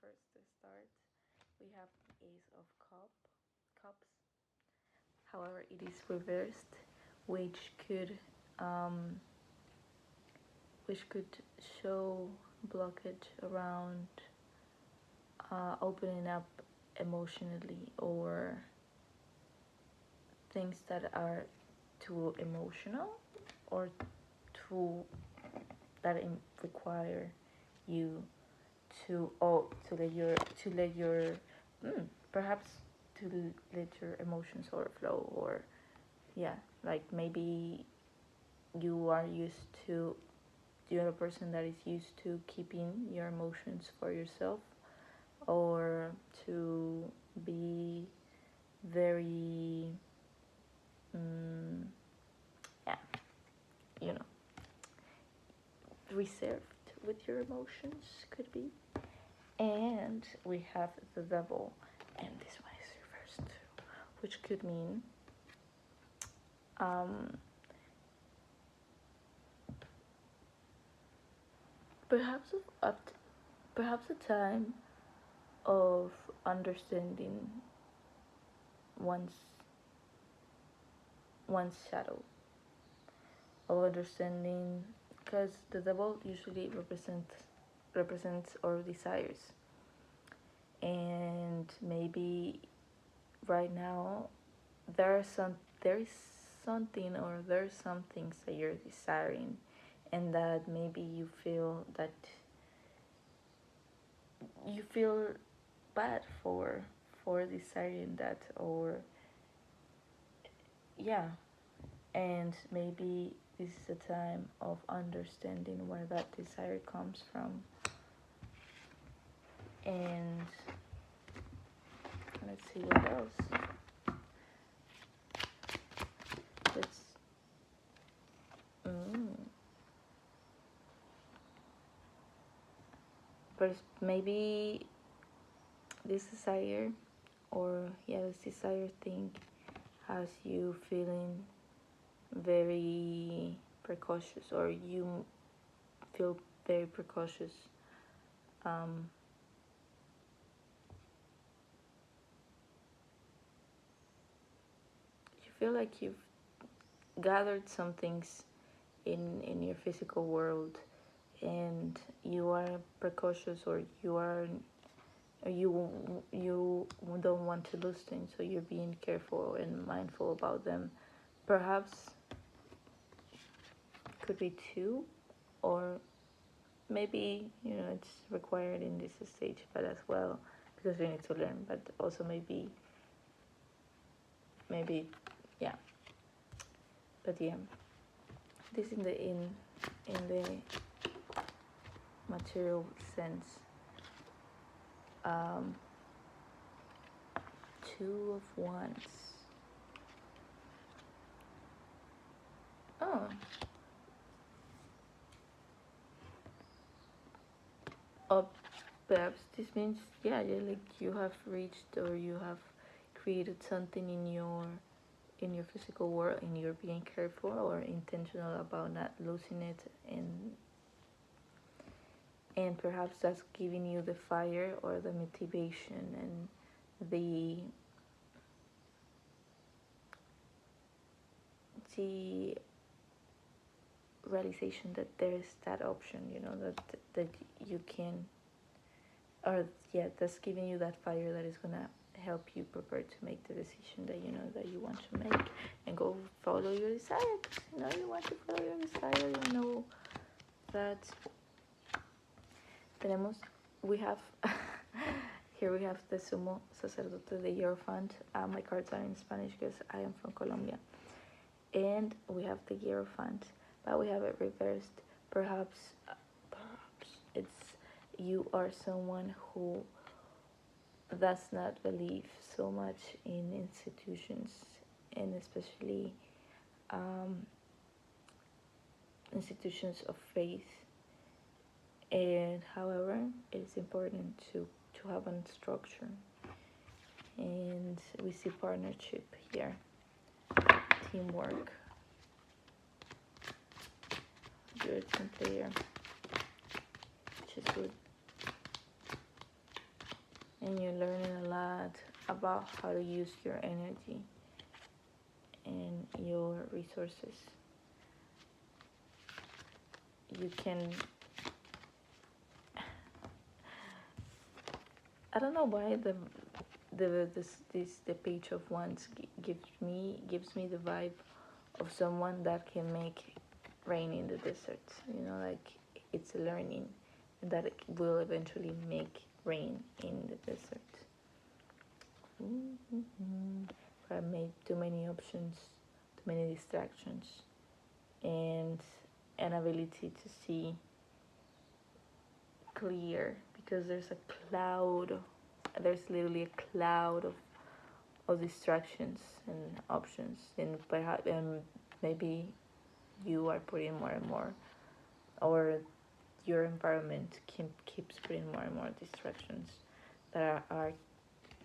first to start, we have the Ace of Cups. However, it is reversed, which could um, which could show blockage around opening up emotionally, or things that are too emotional, or too that require you to let your perhaps to let your emotions overflow, or yeah, like maybe you're a person that is used to keeping your emotions for yourself, or to be very yeah, you know, reserved with your emotions, could be. And we have the devil, and this one is reversed too, which could mean um, perhaps perhaps a time of understanding one's one's shadow, of understanding, because the devil usually represents our desires, and maybe right now there is something, or there's some things that you're desiring, and that maybe you feel bad for desiring that, or yeah, and maybe this is a time of understanding where that desire comes from. And let's see what else. Let's but maybe this desire, or yeah, this desire thing has you feeling very precautious, or you feel very precautious. um, you feel like you've gathered some things in your physical world, and you are precautious, or you don't want to lose things, so you're being careful and mindful about them. Perhaps could be two, or maybe it's required in this stage, but as well, because we need to learn, but also maybe yeah. But yeah, this in the material sense. um, Two of Wands. Oh, oh, perhaps this means, yeah, you have reached, or you have created something in your physical world, and you're being careful or intentional about not losing it, and perhaps that's giving you the fire, or the motivation, and the realization that there's that option, that you can, or yeah, that's giving you that fire that is gonna help you prepare to make the decision that that you want to make, and go follow your desire. You want to follow your desire. That tenemos we have here we have the Sumo Sacerdote de Hierophant. My cards are in Spanish because I am from Colombia, and we have the Hierophant, but we have it reversed. Perhaps it's you are someone who does not believe so much in institutions, and especially institutions of faith. And however, it is important to have a structure, and we see partnership here, teamwork. You're a team player, which is good. and you're learning a lot about how to use your energy and your resources. You can, I don't know why the page of wands gives me the vibe of someone that can make rain in the desert. Like it's a learning, and that it will eventually make rain in the desert. I made too many options, too many distractions, and an ability to see clear, because there's literally a cloud of distractions and options, and perhaps maybe you are putting more and more, or your environment keeps putting more and more distractions that are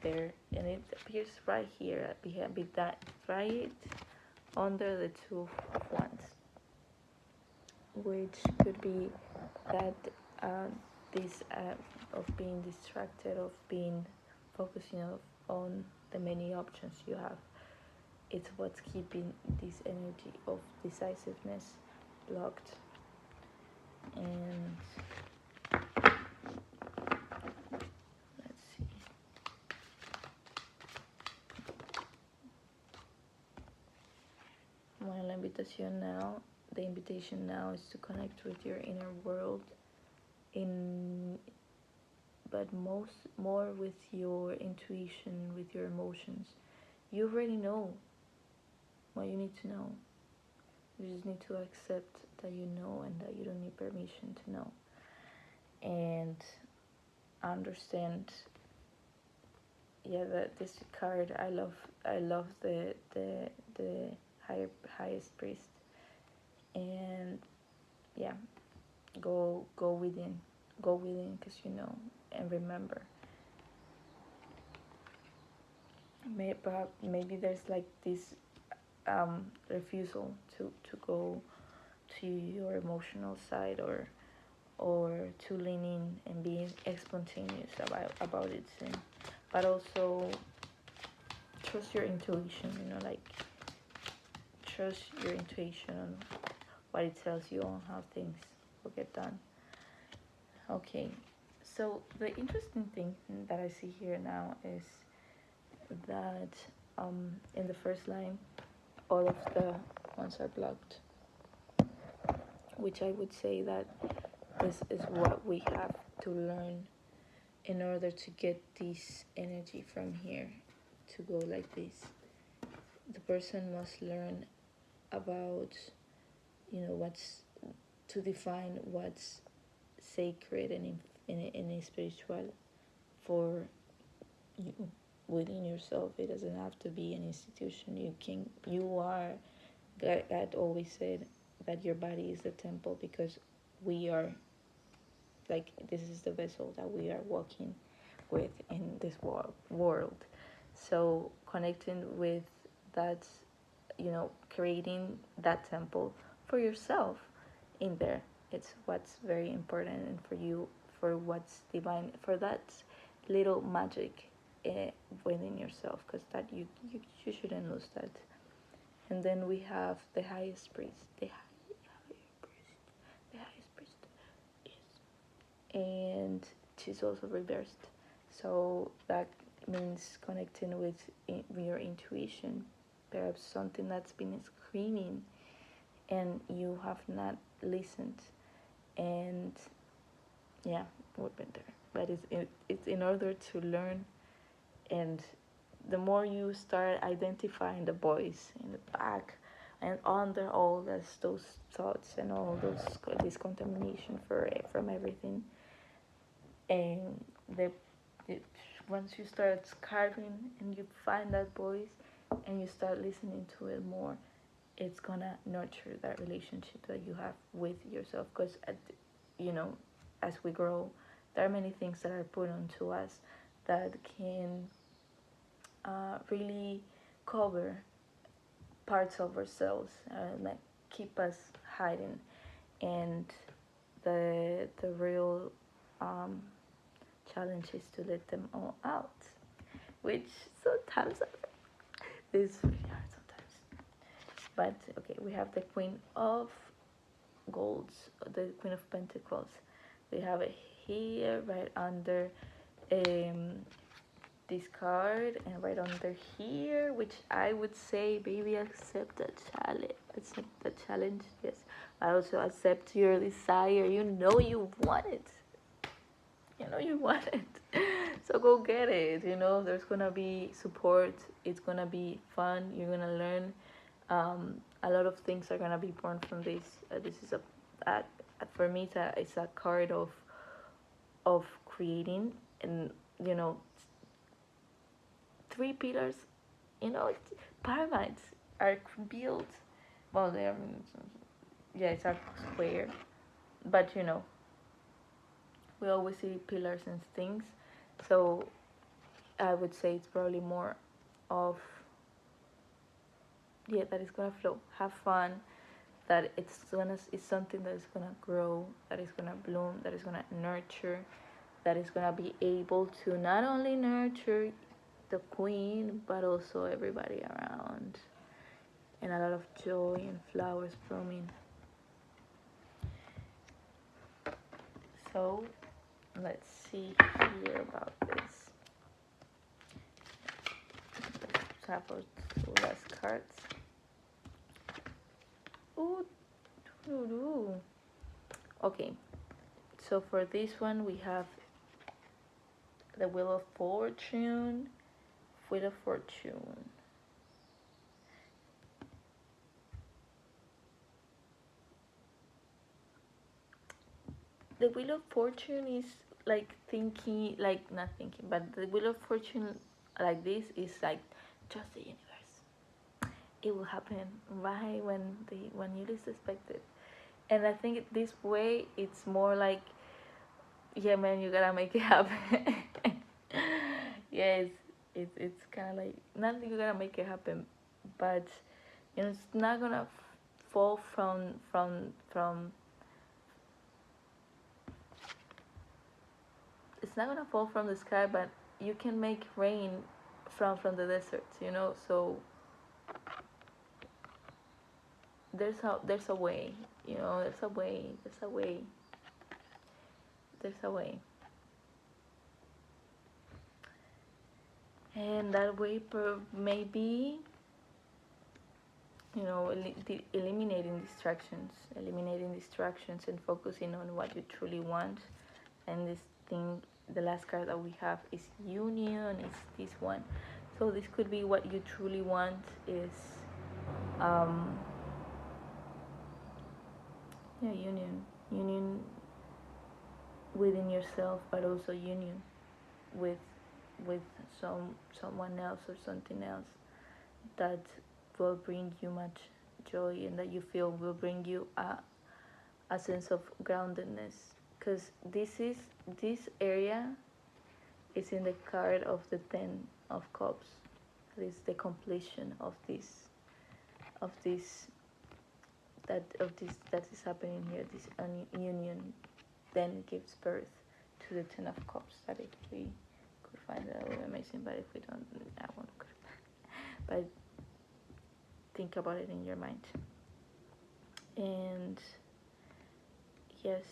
there, and it appears right here behind that, right under the two of wands, which could be that this of being distracted, of being focusing on the many options you have. It's what's keeping this energy of decisiveness blocked. And let's see. Well, the invitation now is to connect with your inner world, but more with your intuition, with your emotions. You already know what you need to know. You just need to accept that you know, and that you don't need permission to know. And understand, that this card, I love the highest priest. And yeah, go within, because and remember, maybe there's like this refusal to go to your emotional side, or to lean in and being spontaneous about it, but also trust your intuition. Like trust your intuition on what it tells you on how things will get done. Okay, so the interesting thing that I see here now is that in the first line, all of the ones are blocked, which I would say that this is what we have to learn in order to get this energy from here to go like this. The person must learn about, what's to define what's sacred and in spiritual for you within yourself. It doesn't have to be an institution. You are, God always said that your body is the temple, because we are, like, this is the vessel that we are walking with in this world. So connecting with that, creating that temple for yourself in there, it's what's very important. And for you, for what's divine, for that little magic within yourself, because that you shouldn't lose that. And then we have the highest priest, the highest priest, yes, and she's also reversed. So that means connecting with your intuition, perhaps something that's been screaming and you have not listened. And yeah, we've been there. But it's in order to learn, and the more you start identifying the voice in the back and under all those thoughts and all this contamination from everything, and once you start carving and you find that voice and you start listening to it more, it's gonna nurture that relationship that you have with yourself. Because as we grow, there are many things that are put onto us that can really cover parts of ourselves, like keep us hiding. And the real challenge is to let them all out, which sometimes is really hard sometimes. But okay, we have the Queen of Golds, the Queen of Pentacles. We have it here, right under this card, and right under here, which I would say, baby, accept the challenge. Accept the challenge, yes. I also accept your desire. You know you want it. You know you want it. So go get it. You know, there's gonna be support. It's gonna be fun. You're gonna learn. A lot of things are gonna be born from this. This is a for me, it's a card of creating, and you know, three pillars. You know, pyramids are built. Well, they're, yeah, it's a square, but you know, we always see pillars and things. So I would say it's probably more of, yeah, that it's gonna flow, have fun, that it's something that is gonna grow, that is gonna bloom, that is gonna nurture, that is gonna be able to not only nurture the queen but also everybody around, and a lot of joy and flowers blooming. So let's see here about this. Let's have our two last cards. Ooh, okay, so for this one we have the Wheel of Fortune. Wheel of Fortune. The Wheel of Fortune is like thinking, like not thinking, but the Wheel of Fortune like this is like trust the universe. It will happen right when you least expect it. And I think this way it's more like, yeah, man, you gotta make it happen. Yeah, it's kind of like not that you gotta make it happen, but you know, it's not gonna fall from it's not gonna fall from the sky, but you can make rain from the desert, you know. So there's a way, you know. There's a way, and that way maybe, you know, eliminating distractions and focusing on what you truly want. And this thing, the last card that we have is Union. It's this one. So this could be what you truly want is yeah, union within yourself, but also union with with someone else or something else that will bring you much joy, and that you feel will bring you a sense of groundedness, because this area is in the card of the 10 of Cups. It is the completion of this that is happening here. This union then gives birth to the 10 of Cups. That if we could find that, would be amazing. But if we don't, I won't. But think about it in your mind. And yes,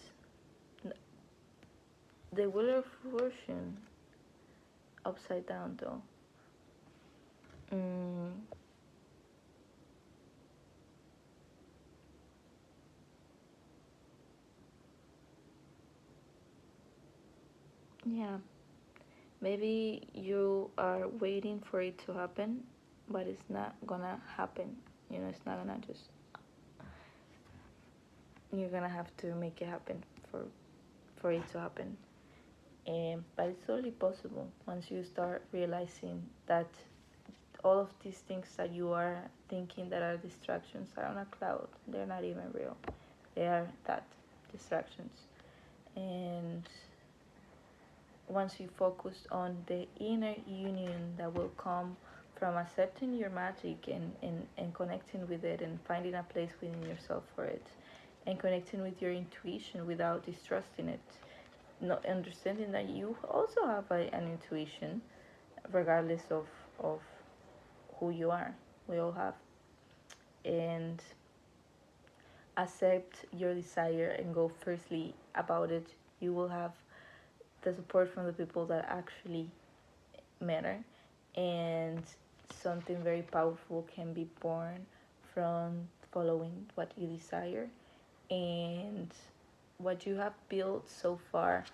the Wheel of Fortune upside down though. Yeah, maybe you are waiting for it to happen, but it's not gonna happen. You know, it's not gonna just. You're gonna have to make it happen for it to happen. But it's totally possible once you start realizing that all of these things that you are thinking that are distractions are on a cloud. They're not even real. They are that, distractions. And once you focus on the inner union that will come from accepting your magic and connecting with it and finding a place within yourself for it, and connecting with your intuition without distrusting it, not understanding that you also have an intuition, regardless of who you are. We all have. And accept your desire and go firstly about it. You will have the support from the people that actually matter, and something very powerful can be born from following what you desire. And what you have built so far,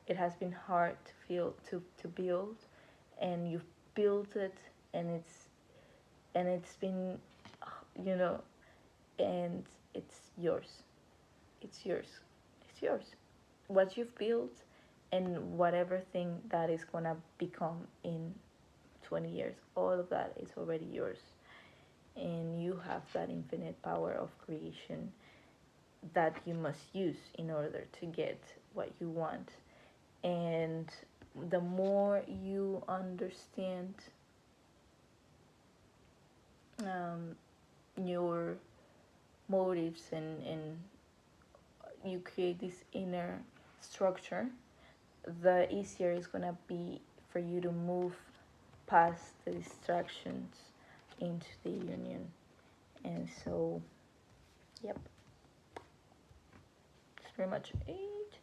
it has been hard to feel to build, and you've built it, and it's been, you know, and it's yours. It's yours. It's yours. What you've built, and whatever thing that is gonna become in 20 years, all of that is already yours. And you have that infinite power of creation that you must use in order to get what you want. And the more you understand your motives, and you create this inner structure, the easier it's gonna be for you to move past the distractions into the union. And so, yep, that's pretty much it.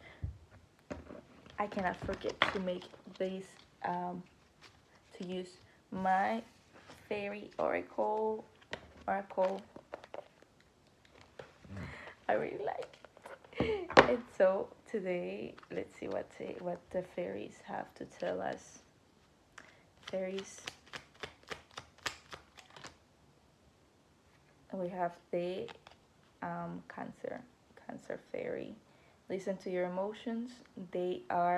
I cannot forget to make this, to use my fairy oracle. I really like it. And so today, let's see what the fairies have to tell us. Fairies, we have the Cancer fairy. Listen to your emotions. They are